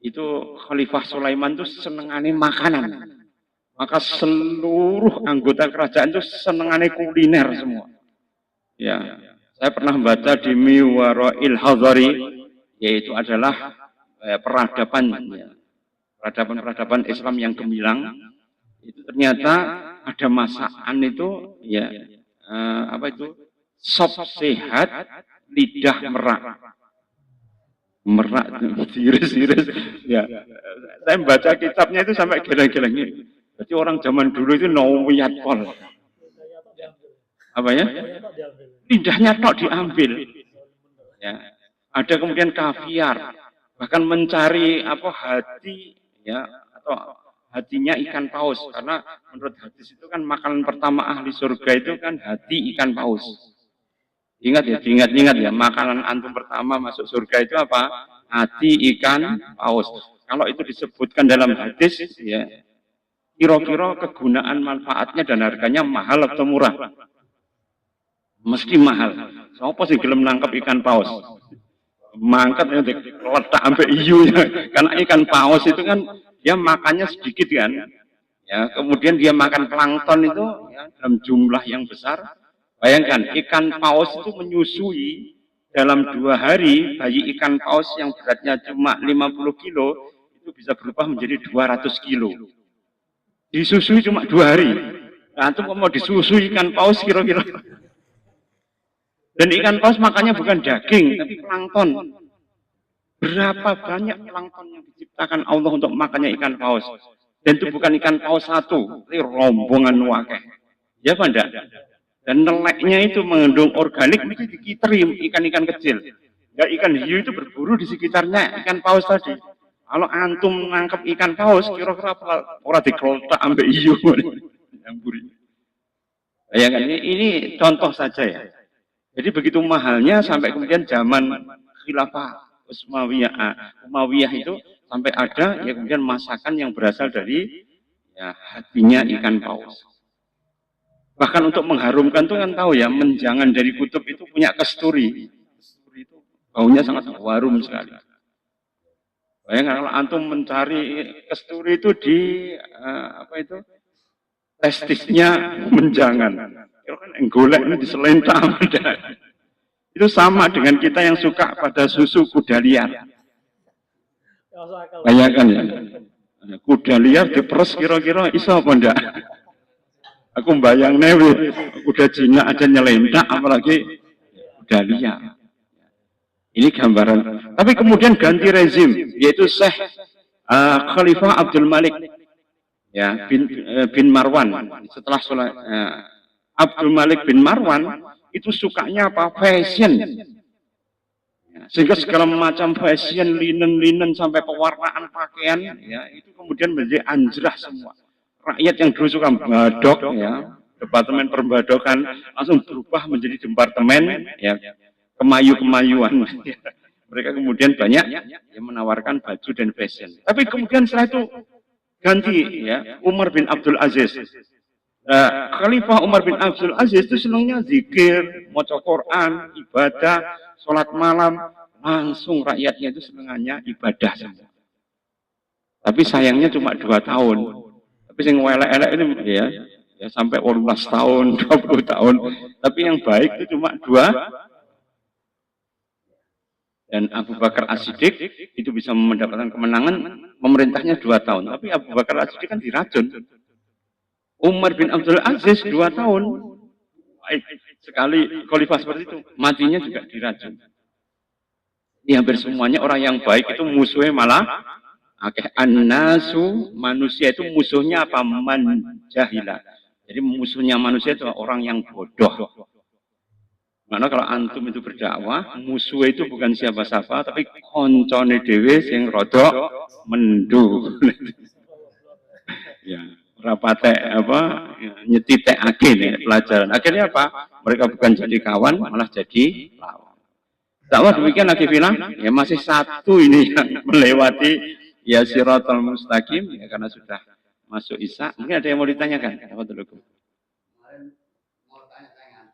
Speaker 1: itu Khalifah Sulaiman itu senengane makanan. Maka seluruh anggota kerajaan itu senengane kuliner semua. Ya, saya pernah baca di Miwarail Hadhari, yaitu adalah peradaban Islam yang gemilang. Itu ternyata ada masakan itu ya apa itu sop sehat lidah merak tiris ya. Saya baca kitabnya itu sampai geleng-geleng. Jadi orang zaman dulu itu nawiyat pol apa ya, lidahnya tok diambil ya. Ada kemudian kaviar, bahkan mencari apa hati ya atau hatinya ikan paus, karena menurut hadis itu kan makanan pertama ahli surga itu kan hati ikan paus. Ingat ya, diingat-ingat ya, makanan antum pertama masuk surga itu apa? Hati ikan paus. Kalau itu disebutkan dalam hadis ya, kira-kira kegunaan manfaatnya dan harganya mahal atau murah? Mesti mahal. Siapa sih gelem nangkep ikan paus? Mangkat ya letak sampai iyunya. Karena ikan paus itu kan dia makannya sedikit kan. Ya, kemudian dia makan plankton itu ya, dalam jumlah yang besar. Bayangkan ikan paus itu menyusui dalam 2 hari, bayi ikan paus yang beratnya cuma 50 kilo itu bisa berubah menjadi 200 kilo. Disusui cuma 2 hari. Nah, itu mau disusui ikan paus kira-kira. Dan ikan paus makannya bukan daging, tapi plankton. Berapa banyak plankton yang diciptakan Allah untuk makannya ikan paus. Dan itu bukan ikan paus satu, tapi rombongan wakeh. Ya apa enggak? Dan neleknya itu mengandung organik, mesti dikiterim ikan-ikan kecil. Ya ikan hiu itu berburu di sekitarnya ikan paus tadi. Kalau antum nangkep ikan paus, kira-kira orang dikelotak ambek hiu. Bayangkan ini contoh saja ya. Jadi begitu mahalnya sampai kemudian zaman khilafah Umayyah itu sampai ada ya kemudian masakan yang berasal dari ya hatinya ikan paus. Bahkan untuk mengharumkan tuh kan tahu ya, menjangan dari kutub itu punya kasturi. Kasturi itu baunya sangat harum sekali. Bayangkan kalau antum mencari kasturi itu di apa itu testisnya menjangan. Kalau kan golek ini diselentang. Itu sama dengan kita yang suka pada susu kuda liar. Bayangkan ya, kuda liar diperes kira-kira iso apa ndak? Aku bayang newe, kuda Cina aja nyelentak, apalagi kuda liar. Ini gambaran. Tapi kemudian ganti rezim, yaitu Syekh Khalifah Abdul Malik ya bin Marwan. Setelah Abdul Malik bin Marwan itu sukanya apa? Fashion. Sehingga segala macam fashion, linen sampai pewarnaan pakaian ya itu kemudian menjadi anjrah semua. Rakyat yang dulu suka badok ya, departemen perbadokan langsung berubah menjadi departemen ya kemayu-kemayuan. Mereka kemudian banyak yang menawarkan baju dan fashion. Tapi kemudian setelah itu ganti ya Umar bin Abdul Aziz. Khalifah Umar bin Abdul Aziz itu senangnya zikir, maca Quran, ibadah, sholat malam, langsung rakyatnya itu senangannya ibadah saja. Tapi sayangnya cuma 2 tahun. Tapi yang elek-elek itu ya sampai 18 tahun, 20 tahun. Tapi yang baik itu cuma 2. Dan Abu Bakar As-Siddiq itu bisa mendapatkan kemenangan, pemerintahnya 2 tahun. Tapi Abu Bakar As-Siddiq kan diracun. Umar bin Abdul Aziz 2 tahun. Baik sekali khalifah seperti itu. Matinya juga diracun. Ya, hampir semuanya orang yang baik itu musuhnya malah an-nasu, manusia itu musuhnya apa? Man jahila. Jadi musuhnya manusia itu orang yang bodoh. Karena kalau antum itu berdakwah, musuh itu bukan siapa-siapa, tapi koncone dhewe sing rodok mendu. Ya, rapate apa nyetitekake nih pelajaran. Akhirnya apa? Mereka bukan jadi kawan, malah jadi lawan. Dakwah demikian lagi bilang, ya masih satu ini yang melewati ya siratal mustaqim ya karena sudah masuk Isya. Mungkin ada yang mau ditanyakan? Apa dulu?
Speaker 2: Kemarin mau tanya-tanya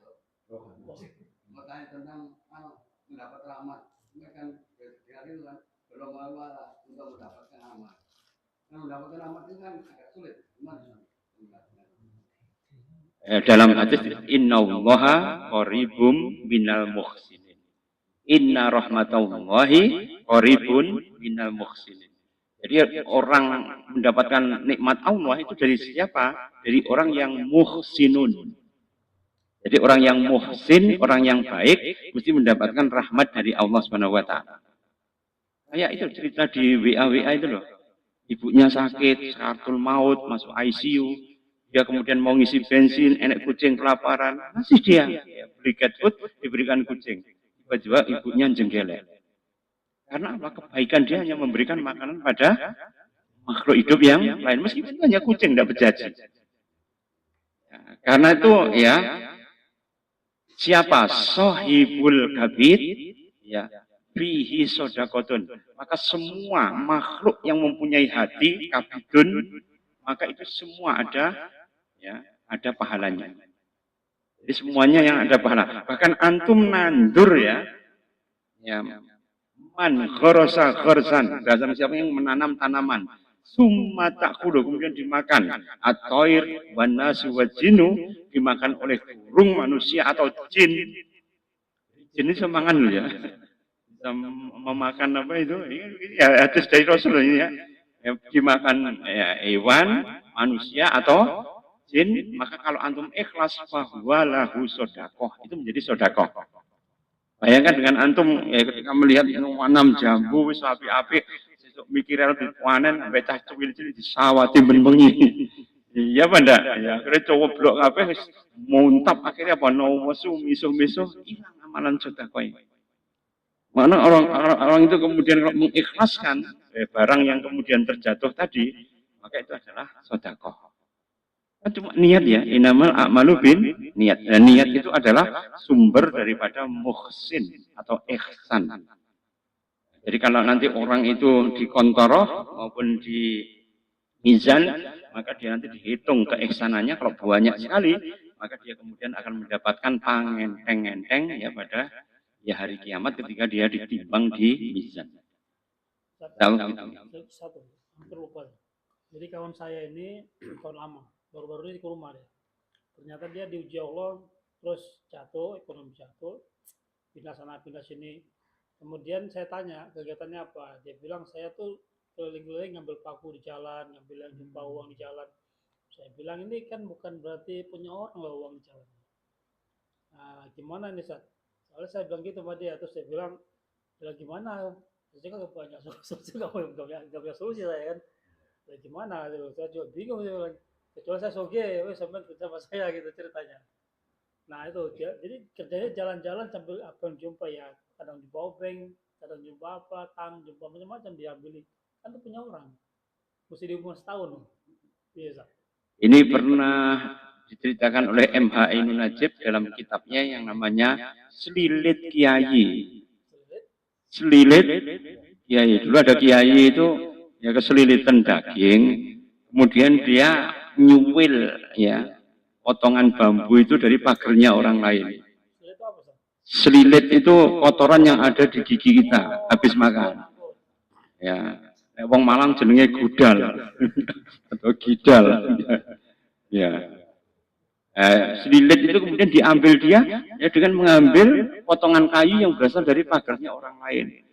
Speaker 2: mau tanya tentang mendapat rahmat. Ini kan hari itu kan belum malu untuk mendapatkan rahmat. Nah, mendapatkan rahmat itu kan agak sulit. Gimana?
Speaker 1: Dalam hadis innallaha qaribum minal muhsinin. Inna rahmatallahi qaribun minal muhsinin. Jadi orang mendapatkan nikmat Allah itu dari siapa? Dari orang yang muhsinun. Jadi orang yang muhsin, orang yang baik mesti mendapatkan rahmat dari Allah Subhanahu wa taala. Kayak itu cerita di WA itu loh. Ibunya sakit, sakaratul maut, masuk ICU. Dia kemudian mau ngisi bensin, enek kucing kelaparan, masih dia beli cat food, diberikan kucing. Tiba-tiba ibunya jenggelek. Karena apa? Kebaikan dia hanya memberikan makanan pada makhluk hidup yang lain. Meskipun hanya kucing, tidak berjaji. Ya, karena itu ya, siapa? Sohibul kabid, ya, fihi sodakotun. Maka semua makhluk yang mempunyai hati, kabidun, maka itu semua ada, ya, ada pahalanya. Jadi semuanya yang ada pahala. Bahkan antum nandur ya man ghorosa ghorsan, bahasa siapa yang menanam tanaman, summa ta'kulu, kemudian dimakan, at-toir wan nasu wa jinu, dimakan oleh burung, manusia atau jin. Jin ini semangan loh ya. Bisa memakan apa itu? Ya hadis dari Rasul ini ya. Dimakan ya, hewan, manusia atau jin, maka kalau antum ikhlas fahuwa lahu sodakoh, itu menjadi sodakoh. Bayangkan dengan antum ya, ketika melihat nanam jambu wis api-api, sesuk mikir lebih panen sampai cah cilik-cilik disawati ben bengi. Iya apa ndak? Ya akhirnya cowok blok kabeh wis muntap, akhirnya apa nowesu misuh-misuh hilang amalan sedekah ini. Mana orang itu kemudian mengikhlaskan barang yang kemudian terjatuh tadi, maka itu adalah sedekah. Kan cuma niat ya, inamal a'malu bin niat. Dan niat itu adalah sumber daripada muhsin atau ihsan. Jadi kalau nanti orang itu di kontoroh maupun di mizan, maka dia nanti dihitung keihsanannya. Kalau banyak sekali, maka dia kemudian akan mendapatkan pangenteng-enteng ya pada ya hari kiamat ketika dia ditimbang di mizan. Tahu?
Speaker 3: Satu, hampir lupa. Jadi kawan saya ini kawan lama, baru-baru ini ke rumah dia. Ternyata dia diuji Allah, terus jatuh, ekonomi jatuh, pindah sana pindah sini. Kemudian saya tanya kegiatannya apa, dia bilang saya tuh keliling-keliling ngambil paku di jalan, ngambil yang jumpa uang di jalan. Saya bilang ini kan bukan berarti punya orang lah uang di jalan. Nah, gimana nih Sat? Soalnya saya bilang gitu sama dia, terus saya bilang gimana? Saya kan banyak solusi, nggak punya solusi saya kan. Ya gimana? Saya juga bingung dia bilang. Kecuali saya soge, sampai kerja sama saya gitu ceritanya. Nah itu jadi kerjanya jalan-jalan sambil apa yang jumpa ya, kadang jumpa obeng, kadang jumpa apa, jumpa macam-macam diambil. Kan itu punya orang, mesti diumur setahun. Biasa.
Speaker 1: Ini pernah diceritakan oleh M.H. Ainun Najib dalam kitabnya yang namanya Selilit Kiai. Selilit Kiai. Dulu ada Kiai itu ya keselilitan daging, kemudian dia nyuwil ya potongan bambu itu dari pagernya orang lain. Selilit itu kotoran yang ada di gigi kita habis makan. Ya, wong Malang jenenge gudal atau gidal. Ya. Selilit itu kemudian diambil dia ya dengan mengambil potongan kayu yang berasal dari pagernya orang lain.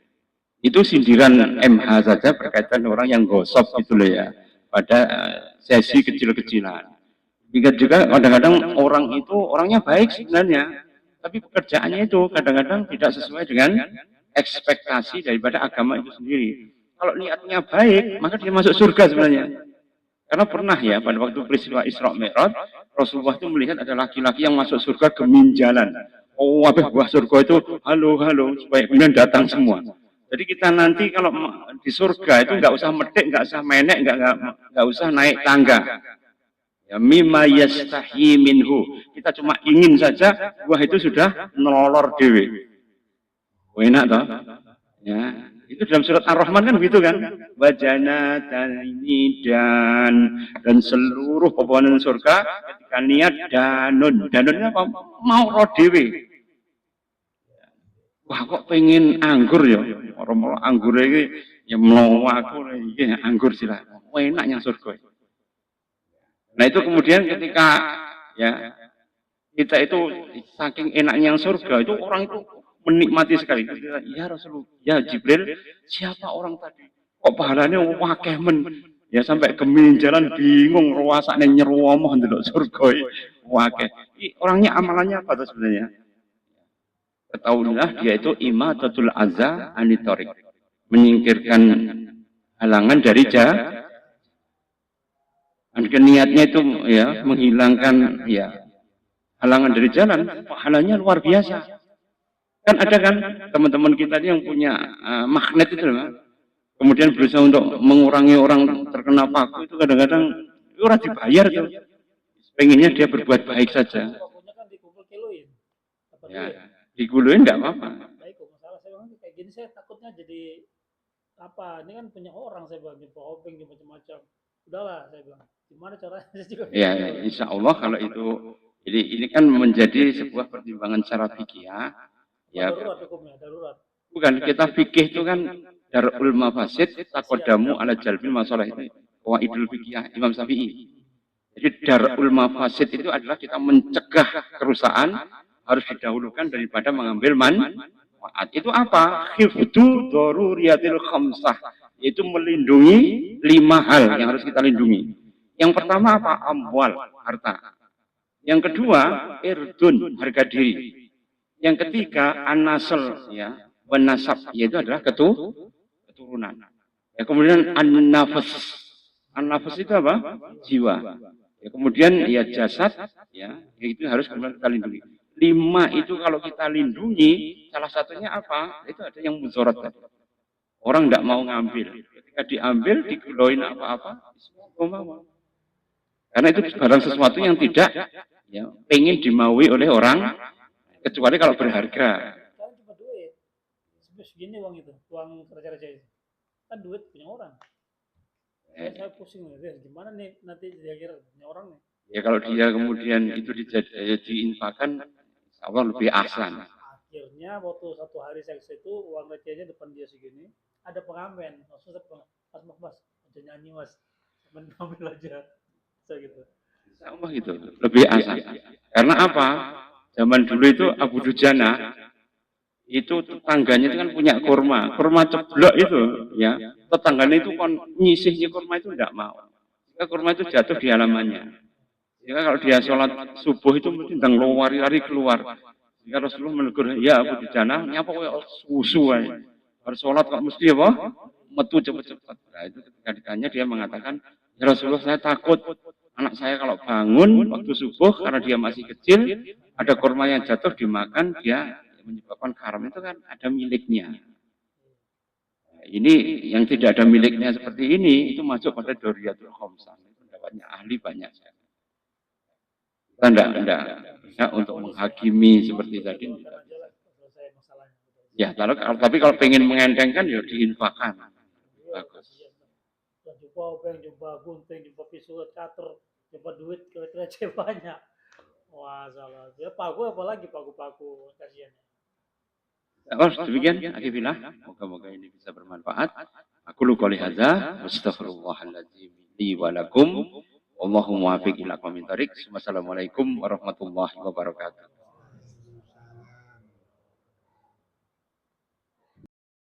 Speaker 1: Itu sindiran MH saja berkaitan orang yang gosok gitu loh ya pada sesi kecil-kecilan. Juga kadang-kadang orang itu orangnya baik sebenarnya, tapi pekerjaannya itu kadang-kadang tidak sesuai dengan ekspektasi daripada agama itu sendiri. Kalau niatnya baik, maka dia masuk surga sebenarnya. Karena pernah ya pada waktu peristiwa Isra Mi'raj, Rasulullah itu melihat ada laki-laki yang masuk surga geminjalan. Oh, habis buah surga itu halo supaya kemudian datang semua. Jadi kita nanti kalau di surga itu nggak usah metik, nggak usah menek, nggak usah naik tangga. Ya, mimma yastahi minhu. Kita cuma ingin saja buah itu sudah nolor dewi. Oh, enak toh? Ya, itu dalam surat Ar-Rahman kan begitu kan? Wajana ini dan seluruh pepohonan surga ketika niat danunnya apa? Mau roh dewi. Wah kok pengen anggur ya? Orang anggur ini ya mau aku ini anggur sila. Enak yang surga. Nah itu kemudian ketika ya kita itu saking enaknya yang surga itu orang itu menikmati sekali. Ya Rasulullah, ya Jibril, siapa orang tadi? Kok pahalanya wakeh men? Ya sampai kemin jalan bingung ruasane nyeruwomoh ndelok surga wakeh. Orangnya amalannya apa tuh sebenarnya? Ketahuilah dia itu imatatul azza anitorik, menyingkirkan halangan dari jalan. Dan niatnya itu ya menghilangkan ya halangan dari jalan, pahalanya luar biasa. Kan ada kan teman-teman kita yang punya magnet itu loh, kemudian berusaha untuk mengurangi orang terkena paku itu kadang-kadang orang dibayar tuh, pengennya dia berbuat baik saja. Ya. Diguluin enggak apa-apa.
Speaker 3: Baik, masalah saya bilang kayak gini saya takutnya jadi apa? Ini kan punya orang saya bilang jumpa obeng macam-macam. Udahlah saya bilang. Gimana caranya juga?
Speaker 1: Ya, insya Allah kalau itu ini kan menjadi sebuah pertimbangan secara fikih ya.
Speaker 3: Darurat hukumnya, darurat.
Speaker 1: Bukan, kita fikih itu kan darul mafasid takodamu ala jalbil masalah itu. Qawaidul fikih Imam Syafi'i. Jadi darul mafasid itu adalah kita mencegah kerusakan harus didahulukan daripada mengambil manfaat. Itu apa? Hifdu daruriyatil khamsah. Yaitu melindungi 5 hal yang harus kita lindungi. Yang pertama apa? Amwal, harta. Yang kedua, irdun, harga diri. Yang ketiga, an-nasl, ya, wan-nasab, yaitu adalah keturunan. Ya, kemudian an-nafas. An-nafas itu apa? Jiwa. Ya, kemudian ya jasad, ya, itu harus kemudian kita lindungi. 5 itu kalau kita lindungi, salah satunya apa? Itu ada yang mudarat. Orang tidak mau ngambil. Ketika diambil, diguloin apa-apa, karena itu barang sesuatu yang tidak ya, pengen dimaui oleh orang, kecuali kalau berharga.
Speaker 3: sampai segini uang itu, uang raja-raja itu. Kan duit punya orang. Saya pusing nih, gimana nih nanti dia kira punya orang nih.
Speaker 1: Ya kalau dia kemudian itu diinfakkan, Allah lebih ahsan.
Speaker 3: Akhirnya waktu satu hari saya ke situ, uang recehnya depan dia segini, ada pengamen. Maksudnya mas, aja nyanyi mas, ambil aja, saya gitu.
Speaker 1: Sama gitu, lebih ahsan. Karena apa? Zaman dulu itu Abu Dujana itu tetangganya itu kan punya kurma ceblok itu, ya. Tetangganya itu kon nyisihnya kurma itu tidak mau. Jika kurma itu jatuh di halamannya. Jika kalau dia sholat subuh itu mesti ndang lari keluar. Jika Rasulullah menegur, ya Abu Dujana, nyapa kok susu aja. Harus sholat kok mesti apa? Metu cepat-cepat. Nah itu ketika ditanya dia mengatakan, ya Rasulullah saya takut anak saya kalau bangun waktu subuh karena dia masih kecil, ada kurma yang jatuh dimakan, dia menyebabkan haram itu kan ada miliknya. Nah, ini yang tidak ada miliknya seperti ini, itu masuk pada Doriyatul Khomsah. Pendapatnya ahli banyak sekali. Kita enggak bisa untuk menghakimi seperti tadi. Ya, tapi kalau pengen mengentengkan ya diinfakkan. Bagus.
Speaker 3: Jumpa gunting, jumpa pisau, catur, jumpa duit, receh banyak. Wah, salah. Ya paku apalagi paku-paku kasihan.
Speaker 1: Oh, demikian akibillah. Moga-moga ini bisa bermanfaat. Aku lu qouli hadza, astaghfirullahaladzim li wa lakum. Allahumma muwaffiq ila aqwamit thoriq. Wassalamualaikum warahmatullahi wabarakatuh.